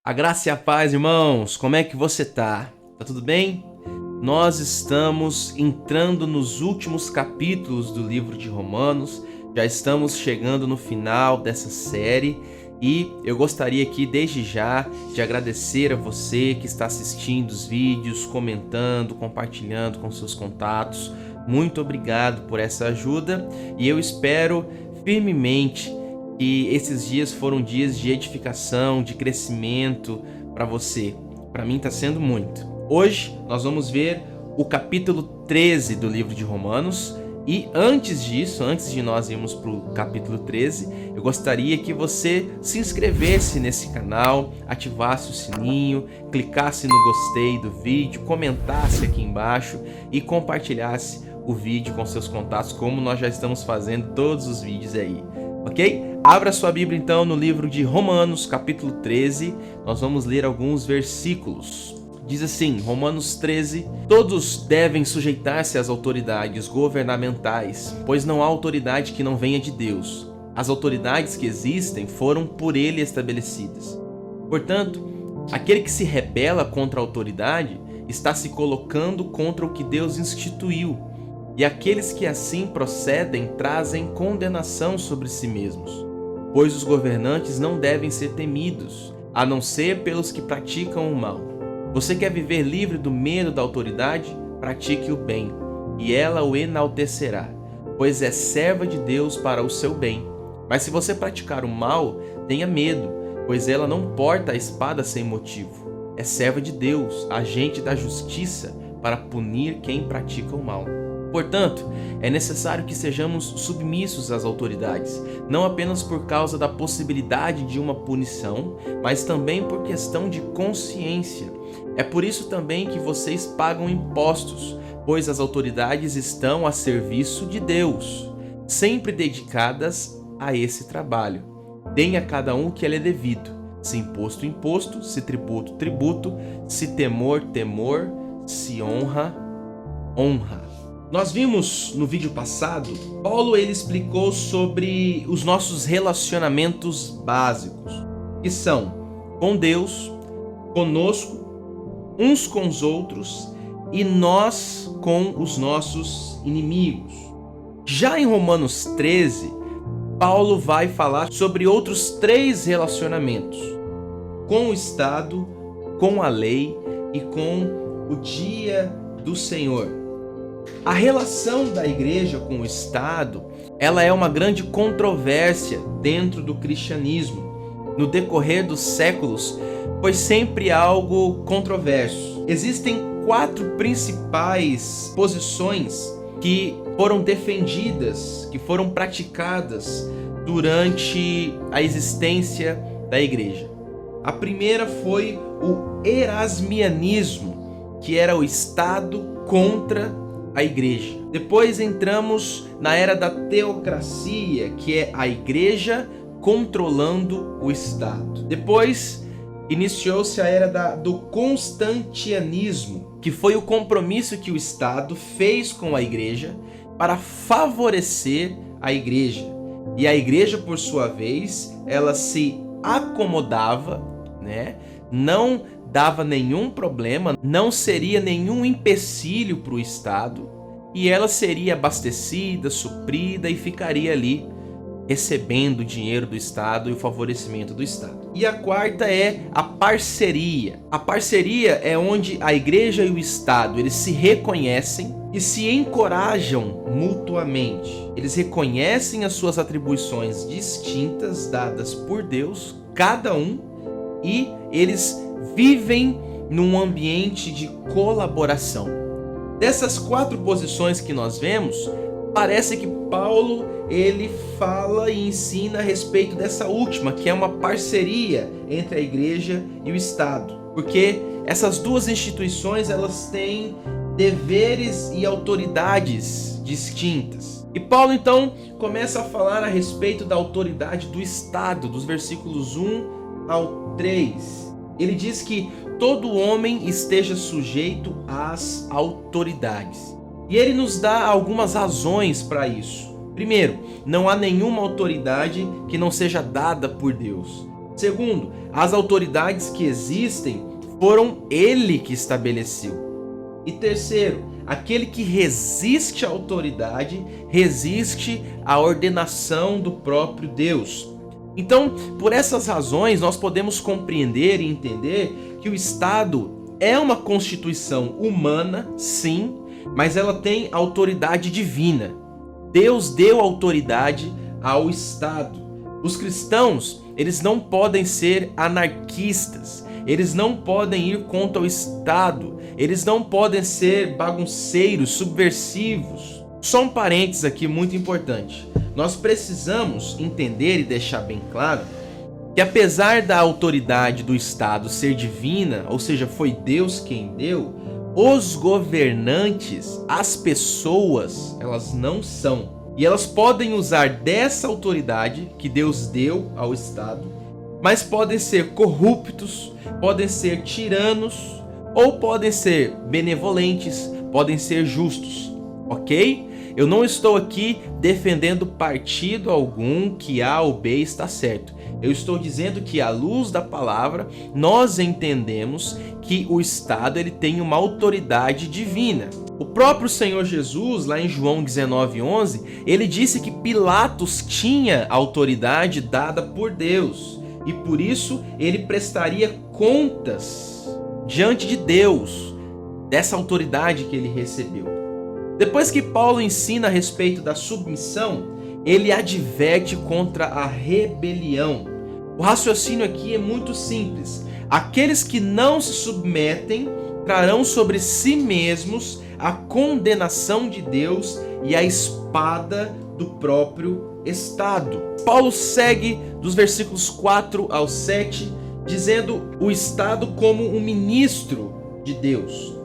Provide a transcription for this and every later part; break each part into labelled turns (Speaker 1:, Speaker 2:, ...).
Speaker 1: A graça e a paz, irmãos, como é que você tá? Tá tudo bem? Nós estamos entrando nos últimos capítulos do livro de Romanos, já estamos chegando no final dessa série e eu gostaria aqui desde já de agradecer a você que está assistindo os vídeos, comentando, compartilhando com seus contatos. Muito obrigado por essa ajuda e eu espero firmemente que esses dias foram dias de edificação, de crescimento para você. Para mim está sendo muito. Hoje nós vamos ver o capítulo 13 do livro de Romanos. E antes disso, antes de nós irmos para o capítulo 13, eu gostaria que você se inscrevesse nesse canal, ativasse o sininho, clicasse no gostei do vídeo, comentasse aqui embaixo e compartilhasse o vídeo com seus contatos, como nós já estamos fazendo todos os vídeos aí. Ok? Abra sua Bíblia então no livro de Romanos, capítulo 13. Nós vamos ler alguns versículos. Diz assim, Romanos 13: Todos devem sujeitar-se às autoridades governamentais, pois não há autoridade que não venha de Deus. As autoridades que existem foram por ele estabelecidas. Portanto, aquele que se rebela contra a autoridade está se colocando contra o que Deus instituiu. E aqueles que assim procedem trazem condenação sobre si mesmos. Pois os governantes não devem ser temidos, a não ser pelos que praticam o mal. Você quer viver livre do medo da autoridade? Pratique o bem, e ela o enaltecerá, pois é serva de Deus para o seu bem. Mas se você praticar o mal, tenha medo, pois ela não porta a espada sem motivo. É serva de Deus, agente da justiça, para punir quem pratica o mal. Portanto, é necessário que sejamos submissos às autoridades, não apenas por causa da possibilidade de uma punição, mas também por questão de consciência. É por isso também que vocês pagam impostos, pois as autoridades estão a serviço de Deus, sempre dedicadas a esse trabalho. Deem a cada um o que lhe é devido, se imposto, imposto, se tributo, tributo, se temor, temor, se honra, honra. Nós vimos no vídeo passado, Paulo ele explicou sobre os nossos relacionamentos básicos, que são com Deus, conosco, uns com os outros e nós com os nossos inimigos. Já em Romanos 13, Paulo vai falar sobre outros 3 relacionamentos, com o Estado, com a lei e com o dia do Senhor. A relação da igreja com o Estado, ela é uma grande controvérsia dentro do cristianismo. No decorrer dos séculos, foi sempre algo controverso. Existem 4 principais posições que foram defendidas, que foram praticadas durante a existência da igreja. A primeira foi o erasmianismo, que era o Estado contra a igreja. Depois entramos na era da teocracia, que é a igreja controlando o Estado. Depois iniciou-se a era do constantianismo, que foi o compromisso que o Estado fez com a igreja para favorecer a igreja. E a igreja, por sua vez, ela se acomodava, não dava nenhum problema, não seria nenhum empecilho para o Estado, e ela seria abastecida, suprida e ficaria ali recebendo o dinheiro do Estado e o favorecimento do Estado. E a quarta é a parceria. A parceria é onde a igreja e o Estado eles se reconhecem e se encorajam mutuamente. Eles reconhecem as suas atribuições distintas dadas por Deus, cada um, e eles vivem num ambiente de colaboração. Dessas 4 posições que nós vemos, parece que Paulo ele fala e ensina a respeito dessa última, que é uma parceria entre a igreja e o Estado. Porque essas 2 instituições elas têm deveres e autoridades distintas. E Paulo então começa a falar a respeito da autoridade do Estado, dos versículos 1 ao 3. Ele diz que todo homem esteja sujeito às autoridades. E ele nos dá algumas razões para isso. Primeiro, não há nenhuma autoridade que não seja dada por Deus. Segundo, as autoridades que existem foram ele que estabeleceu. E terceiro, aquele que resiste à autoridade, resiste à ordenação do próprio Deus. Então, por essas razões, nós podemos compreender e entender que o Estado é uma constituição humana, sim, mas ela tem autoridade divina. Deus deu autoridade ao Estado. Os cristãos, eles não podem ser anarquistas, eles não podem ir contra o Estado, eles não podem ser bagunceiros, subversivos. Só um parênteses aqui muito importante. Nós precisamos entender e deixar bem claro que apesar da autoridade do Estado ser divina, ou seja, foi Deus quem deu, os governantes, as pessoas, elas não são. E elas podem usar dessa autoridade que Deus deu ao Estado, mas podem ser corruptos, podem ser tiranos, ou podem ser benevolentes, podem ser justos, ok? Eu não estou aqui defendendo partido algum que A ou B está certo. Eu estou dizendo que, à luz da palavra, nós entendemos que o Estado ele tem uma autoridade divina. O próprio Senhor Jesus, lá em João 19:11, ele disse que Pilatos tinha autoridade dada por Deus e por isso ele prestaria contas diante de Deus dessa autoridade que ele recebeu. Depois que Paulo ensina a respeito da submissão, ele adverte contra a rebelião. O raciocínio aqui é muito simples. Aqueles que não se submetem trarão sobre si mesmos a condenação de Deus e a espada do próprio Estado. Paulo segue dos versículos 4 ao 7, dizendo o Estado como um ministro de Deus.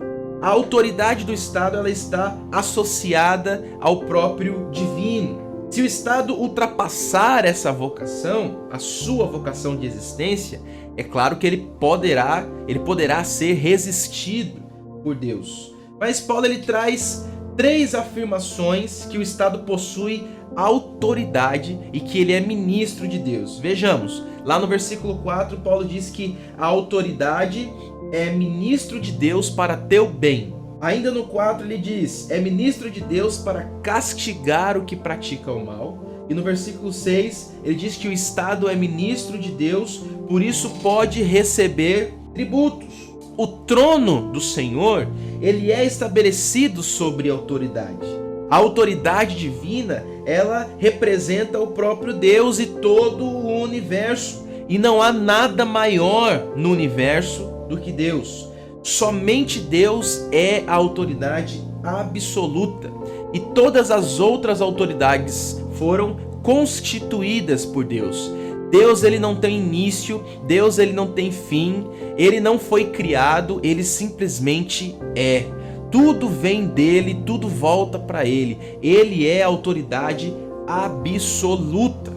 Speaker 1: A autoridade do Estado ela está associada ao próprio divino. Se o Estado ultrapassar essa vocação, a sua vocação de existência, é claro que ele poderá ser resistido por Deus. Mas Paulo ele traz 3 afirmações que o Estado possui autoridade e que ele é ministro de Deus. Vejamos, lá no versículo 4, Paulo diz que a autoridade é ministro de Deus para teu bem. Ainda no 4 ele diz, é ministro de Deus para castigar o que pratica o mal. E no versículo 6 ele diz que o Estado é ministro de Deus, por isso pode receber tributos. O trono do Senhor, ele é estabelecido sobre a autoridade. A autoridade divina, ela representa o próprio Deus e todo o universo. E não há nada maior no universo do que Deus. Somente Deus é a autoridade absoluta. E todas as outras autoridades foram constituídas por Deus. Deus ele não tem início, Deus ele não tem fim, ele não foi criado, ele simplesmente é. Tudo vem dele, tudo volta para ele. Ele é a autoridade absoluta.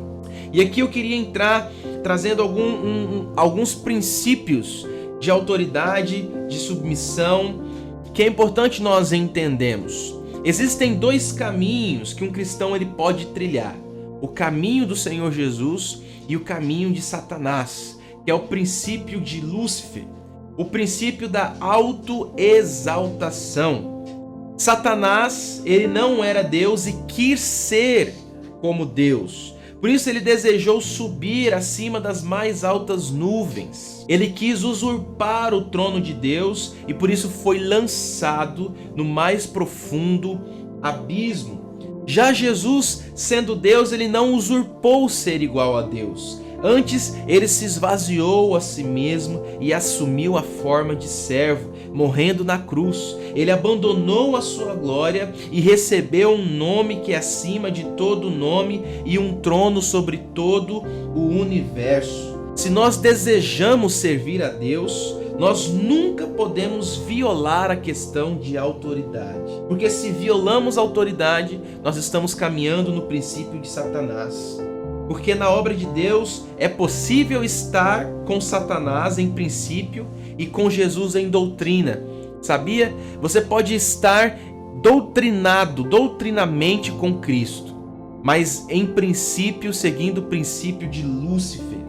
Speaker 1: E aqui eu queria entrar trazendo alguns princípios de autoridade, de submissão, que é importante nós entendermos. Existem 2 caminhos que um cristão ele pode trilhar. O caminho do Senhor Jesus e o caminho de Satanás, que é o princípio de Lúcifer, o princípio da autoexaltação. Satanás, ele não era Deus e quis ser como Deus. Por isso ele desejou subir acima das mais altas nuvens. Ele quis usurpar o trono de Deus e por isso foi lançado no mais profundo abismo. Já Jesus, sendo Deus, ele não usurpou ser igual a Deus. Antes, ele se esvaziou a si mesmo e assumiu a forma de servo, morrendo na cruz. Ele abandonou a sua glória e recebeu um nome que é acima de todo nome e um trono sobre todo o universo. Se nós desejamos servir a Deus, nós nunca podemos violar a questão de autoridade. Porque se violamos a autoridade, nós estamos caminhando no princípio de Satanás. Porque na obra de Deus é possível estar com Satanás em princípio e com Jesus em doutrina. Sabia? Você pode estar doutrinamente com Cristo, mas em princípio seguindo o princípio de Lúcifer.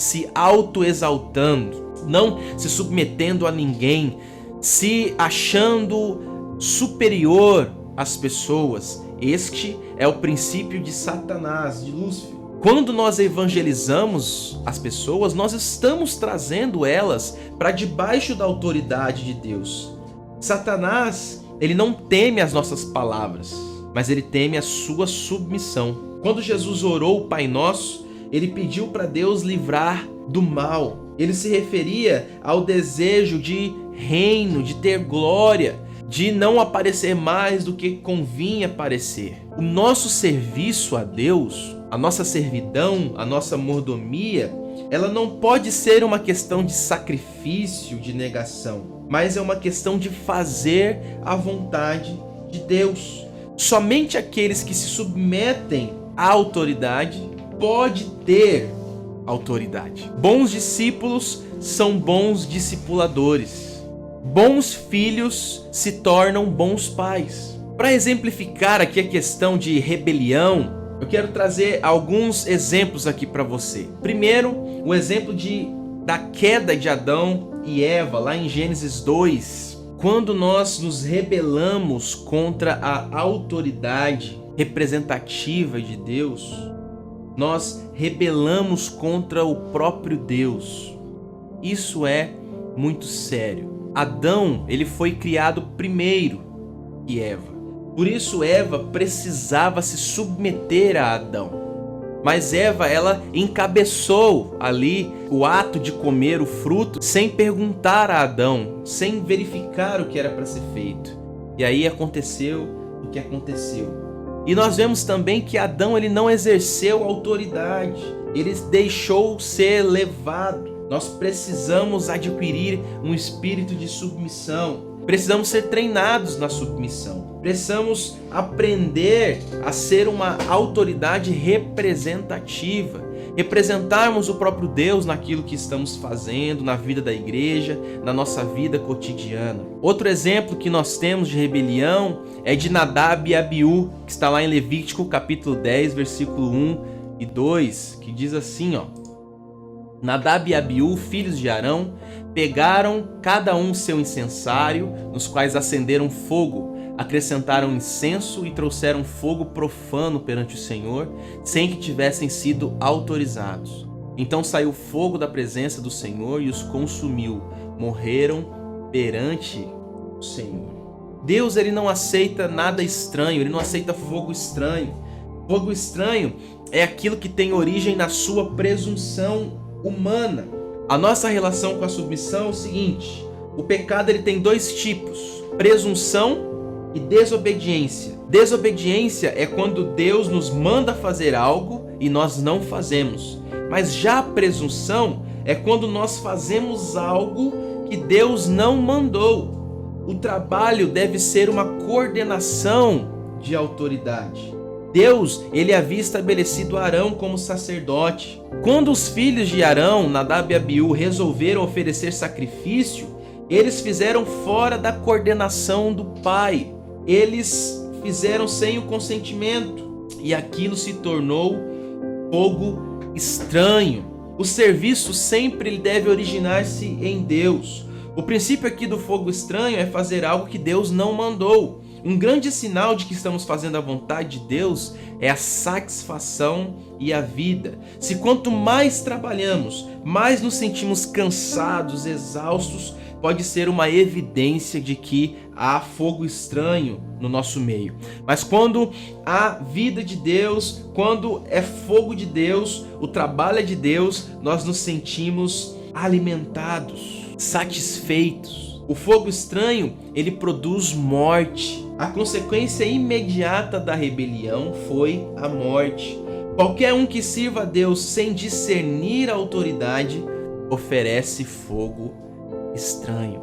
Speaker 1: se autoexaltando, não se submetendo a ninguém, se achando superior às pessoas. Este é o princípio de Satanás, de Lúcifer. Quando nós evangelizamos as pessoas, nós estamos trazendo elas para debaixo da autoridade de Deus. Satanás, ele não teme as nossas palavras, mas ele teme a sua submissão. Quando Jesus orou o Pai Nosso, ele pediu para Deus livrar do mal. Ele se referia ao desejo de reino, de ter glória, de não aparecer mais do que convinha aparecer. O nosso serviço a Deus, a nossa servidão, a nossa mordomia, ela não pode ser uma questão de sacrifício, de negação, mas é uma questão de fazer a vontade de Deus. Somente aqueles que se submetem à autoridade pode ter autoridade. Bons discípulos são bons discipuladores. Bons filhos se tornam bons pais. Para exemplificar aqui a questão de rebelião, eu quero trazer alguns exemplos aqui para você. Primeiro, o exemplo da queda de Adão e Eva, lá em Gênesis 2. Quando nós nos rebelamos contra a autoridade representativa de Deus, nós rebelamos contra o próprio Deus. Isso é muito sério. Adão, ele foi criado primeiro que Eva. Por isso Eva precisava se submeter a Adão. Mas Eva, ela encabeçou ali o ato de comer o fruto sem perguntar a Adão, sem verificar o que era para ser feito. E aí aconteceu o que aconteceu. E nós vemos também que Adão, ele não exerceu autoridade. Ele deixou ser levado. Nós precisamos adquirir um espírito de submissão. Precisamos ser treinados na submissão. Precisamos aprender a ser uma autoridade representativa. Representarmos o próprio Deus naquilo que estamos fazendo, na vida da igreja, na nossa vida cotidiana. Outro exemplo que nós temos de rebelião é de Nadab e Abiú, que está lá em Levítico capítulo 10, versículo 1 e 2, que diz assim, ó: Nadab e Abiú, filhos de Arão, pegaram cada um seu incensário, nos quais acenderam fogo, acrescentaram incenso e trouxeram fogo profano perante o Senhor, sem que tivessem sido autorizados. Então saiu fogo da presença do Senhor e os consumiu. Morreram perante o Senhor. Deus, ele não aceita nada estranho, ele não aceita fogo estranho. Fogo estranho é aquilo que tem origem na sua presunção humana. A nossa relação com a submissão é o seguinte: o pecado, ele tem dois tipos: presunção e desobediência. Desobediência é quando Deus nos manda fazer algo e nós não fazemos. Mas já a presunção é quando nós fazemos algo que Deus não mandou. O trabalho deve ser uma coordenação de autoridade. Deus, ele havia estabelecido Arão como sacerdote. Quando os filhos de Arão, Nadab e Abiú, resolveram oferecer sacrifício, eles fizeram fora da coordenação do pai. Eles fizeram sem o consentimento e aquilo se tornou fogo estranho. O serviço sempre deve originar-se em Deus. O princípio aqui do fogo estranho é fazer algo que Deus não mandou. Um grande sinal de que estamos fazendo a vontade de Deus é a satisfação e a vida. Se quanto mais trabalhamos, mais nos sentimos cansados, exaustos, pode ser uma evidência de que há fogo estranho no nosso meio. Mas quando há vida de Deus, quando é fogo de Deus, o trabalho é de Deus, nós nos sentimos alimentados, satisfeitos. O fogo estranho, ele produz morte. A consequência imediata da rebelião foi a morte. Qualquer um que sirva a Deus sem discernir a autoridade oferece fogo estranho.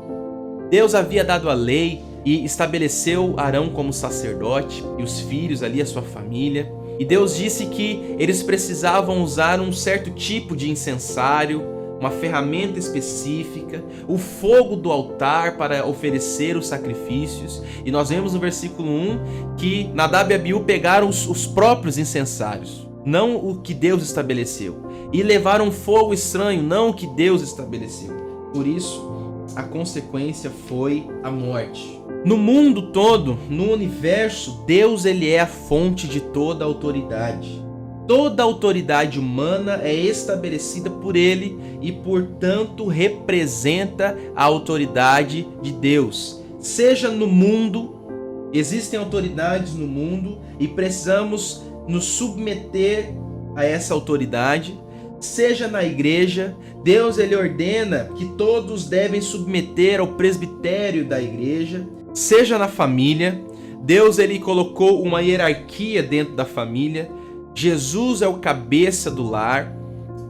Speaker 1: Deus havia dado a lei e estabeleceu Arão como sacerdote e os filhos ali, a sua família. E Deus disse que eles precisavam usar um certo tipo de incensário, uma ferramenta específica, o fogo do altar para oferecer os sacrifícios. E nós vemos no versículo 1 que Nadab e Abiú pegaram os próprios incensários, não o que Deus estabeleceu. e levaram fogo estranho, não o que Deus estabeleceu. Por isso, a consequência foi a morte. No mundo todo, no universo, Deus ele é a fonte de toda autoridade. Toda autoridade humana é estabelecida por ele e, portanto, representa a autoridade de Deus. Seja no mundo, existem autoridades no mundo e precisamos nos submeter a essa autoridade. Seja na igreja, Deus ele ordena que todos devem submeter ao presbitério da igreja. Seja na família, Deus ele colocou uma hierarquia dentro da família. Jesus é o cabeça do lar,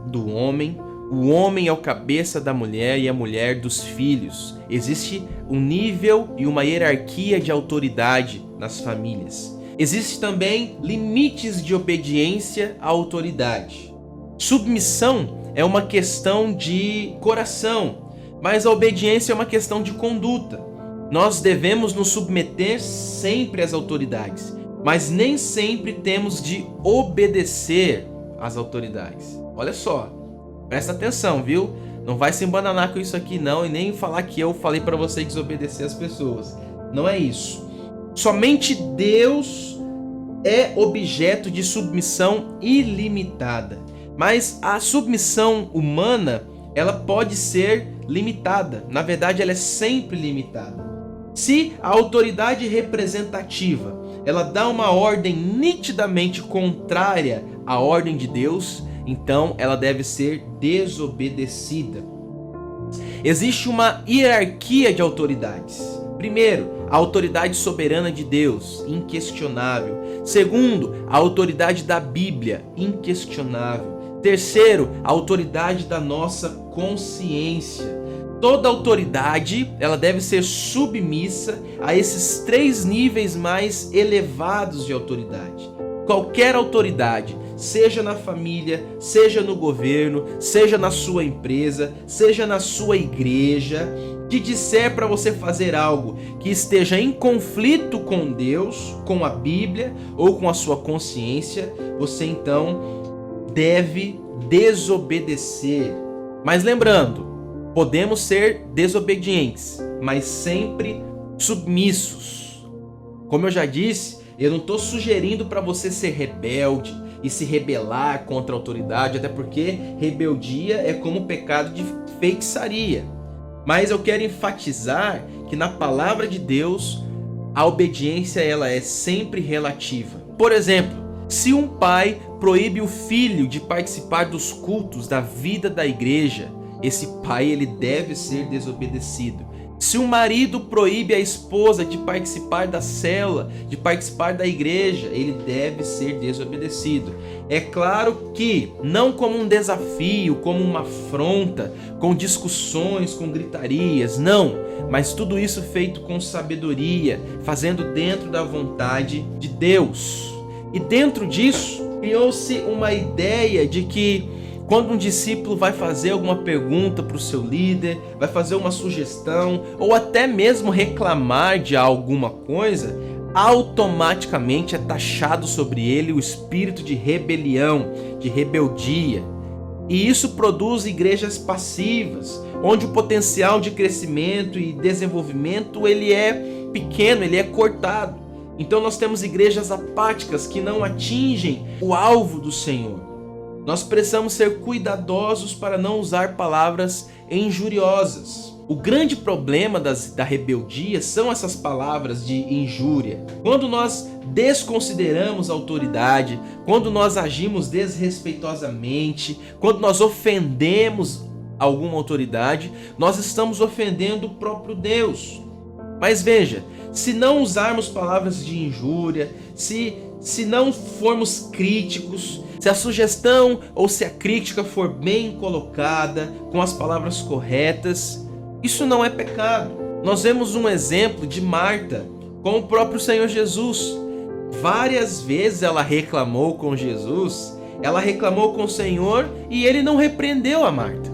Speaker 1: do homem. O homem é o cabeça da mulher e a mulher dos filhos. Existe um nível e uma hierarquia de autoridade nas famílias. Existem também limites de obediência à autoridade. Submissão é uma questão de coração, mas a obediência é uma questão de conduta. Nós devemos nos submeter sempre às autoridades, mas nem sempre temos de obedecer às autoridades. Olha só, presta atenção, viu? Não vai se embananar com isso aqui não e nem falar que eu falei para você desobedecer as pessoas. Não é isso. Somente Deus é objeto de submissão ilimitada. Mas a submissão humana, ela pode ser limitada. Na verdade, ela é sempre limitada. Se a autoridade representativa, ela dá uma ordem nitidamente contrária à ordem de Deus, então ela deve ser desobedecida. Existe uma hierarquia de autoridades. Primeiro, a autoridade soberana de Deus, inquestionável. Segundo, a autoridade da Bíblia, inquestionável. Terceiro, a autoridade da nossa consciência. Toda autoridade, ela deve ser submissa a esses 3 níveis mais elevados de autoridade. Qualquer autoridade, seja na família, seja no governo, seja na sua empresa, seja na sua igreja, que disser para você fazer algo que esteja em conflito com Deus, com a Bíblia ou com a sua consciência, você então deve desobedecer. Mas lembrando, podemos ser desobedientes, mas sempre submissos. Como eu já disse, eu não estou sugerindo para você ser rebelde e se rebelar contra a autoridade, até porque rebeldia é como o pecado de feitiçaria. Mas eu quero enfatizar que na palavra de Deus, a obediência ela é sempre relativa. Por exemplo, se um pai proíbe o filho de participar dos cultos da vida da igreja, esse pai ele deve ser desobedecido. Se um marido proíbe a esposa de participar da célula, de participar da igreja, ele deve ser desobedecido. É claro que não como um desafio, como uma afronta, com discussões, com gritarias, não. Mas tudo isso feito com sabedoria, fazendo dentro da vontade de Deus. E dentro disso, criou-se uma ideia de que quando um discípulo vai fazer alguma pergunta para o seu líder, vai fazer uma sugestão ou até mesmo reclamar de alguma coisa, automaticamente é taxado sobre ele o espírito de rebelião, de rebeldia. E isso produz igrejas passivas, onde o potencial de crescimento e desenvolvimento ele é pequeno, ele é cortado. Então nós temos igrejas apáticas que não atingem o alvo do Senhor. Nós precisamos ser cuidadosos para não usar palavras injuriosas. O grande problema da rebeldia são essas palavras de injúria. Quando nós desconsideramos a autoridade, quando nós agimos desrespeitosamente, quando nós ofendemos alguma autoridade, nós estamos ofendendo o próprio Deus. Mas veja, se não usarmos palavras de injúria, se não formos críticos, se a sugestão ou se a crítica for bem colocada, com as palavras corretas, isso não é pecado. Nós vemos um exemplo de Marta com o próprio Senhor Jesus. Várias vezes ela reclamou com Jesus, ela reclamou com o Senhor e ele não repreendeu a Marta.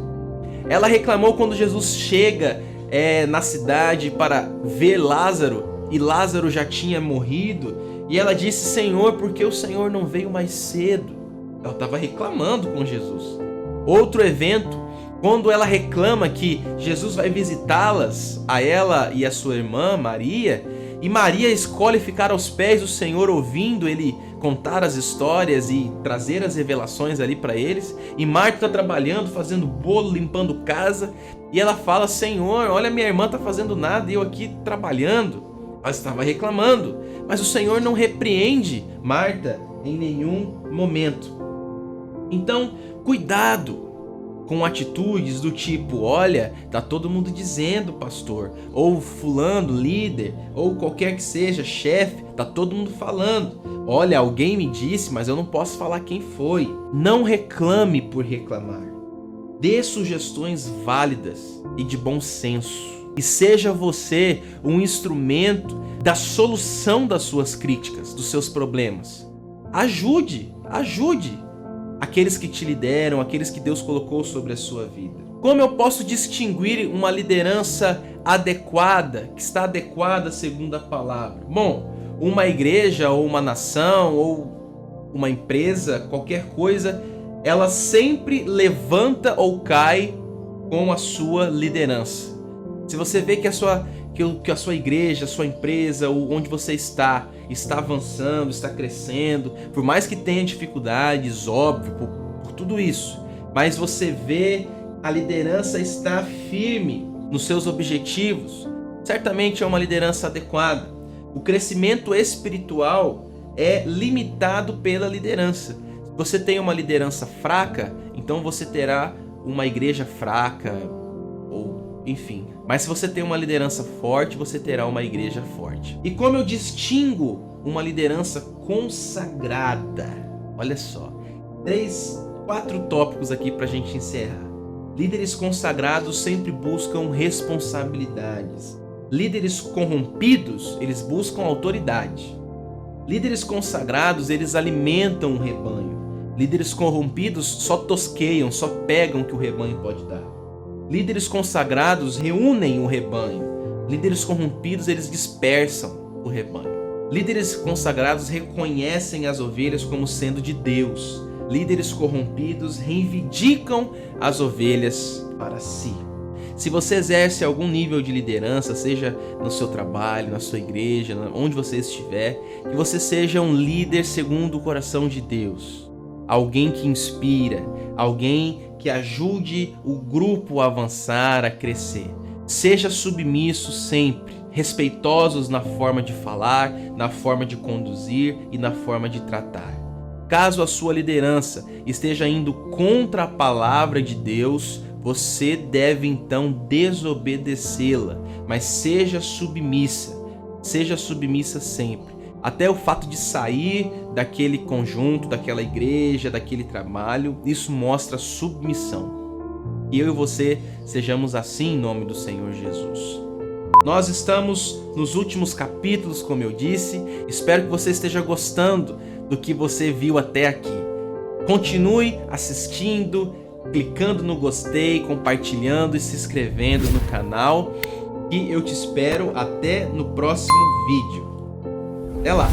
Speaker 1: Ela reclamou quando Jesus chega na cidade para ver Lázaro e Lázaro já tinha morrido e ela disse: Senhor, por que o Senhor não veio mais cedo? Ela estava reclamando com Jesus. Outro evento, quando ela reclama que Jesus vai visitá-las, a ela e a sua irmã Maria, e Maria escolhe ficar aos pés do Senhor ouvindo ele contar as histórias e trazer as revelações ali para eles, e Marta está trabalhando, fazendo bolo, limpando casa, e ela fala: Senhor, olha, minha irmã está fazendo nada e eu aqui trabalhando. Ela estava reclamando, mas o Senhor não repreende Marta em nenhum momento. Então, cuidado com atitudes do tipo: olha, tá todo mundo dizendo, pastor, ou fulano, líder, ou qualquer que seja, chefe, tá todo mundo falando. Olha, alguém me disse, mas eu não posso falar quem foi. Não reclame por reclamar. Dê sugestões válidas e de bom senso. E seja você um instrumento da solução das suas críticas, dos seus problemas. Ajude aqueles que te lideram, aqueles que Deus colocou sobre a sua vida. Como eu posso distinguir uma liderança adequada, que está adequada segundo a palavra? Bom, uma igreja ou uma nação ou uma empresa, qualquer coisa, ela sempre levanta ou cai com a sua liderança. Se você vê que a sua igreja, a sua empresa, onde você está avançando, está crescendo, por mais que tenha dificuldades, óbvio, por tudo isso, mas você vê a liderança está firme nos seus objetivos, certamente é uma liderança adequada. O crescimento espiritual é limitado pela liderança. Se você tem uma liderança fraca, então você terá uma igreja fraca, ou enfim. Mas se você tem uma liderança forte, você terá uma igreja forte. E como eu distingo uma liderança consagrada? Olha só, 4 tópicos aqui para a gente encerrar. Líderes consagrados sempre buscam responsabilidades. Líderes corrompidos, eles buscam autoridade. Líderes consagrados, eles alimentam o rebanho. Líderes corrompidos só tosqueiam, só pegam o que o rebanho pode dar. Líderes consagrados reúnem o rebanho. Líderes corrompidos, eles dispersam o rebanho. Líderes consagrados reconhecem as ovelhas como sendo de Deus. Líderes corrompidos reivindicam as ovelhas para si. Se você exerce algum nível de liderança, seja no seu trabalho, na sua igreja, onde você estiver, que você seja um líder segundo o coração de Deus. Alguém que inspira, alguém que ajude o grupo a avançar, a crescer. Seja submisso sempre, respeitosos na forma de falar, na forma de conduzir e na forma de tratar. Caso a sua liderança esteja indo contra a palavra de Deus, você deve então desobedecê-la, mas seja submissa sempre. Até o fato de sair daquele conjunto, daquela igreja, daquele trabalho, isso mostra submissão. Que eu e você sejamos assim em nome do Senhor Jesus. Nós estamos nos últimos capítulos, como eu disse. Espero que você esteja gostando do que você viu até aqui. Continue assistindo, clicando no gostei, compartilhando e se inscrevendo no canal. E eu te espero até no próximo vídeo. Até lá!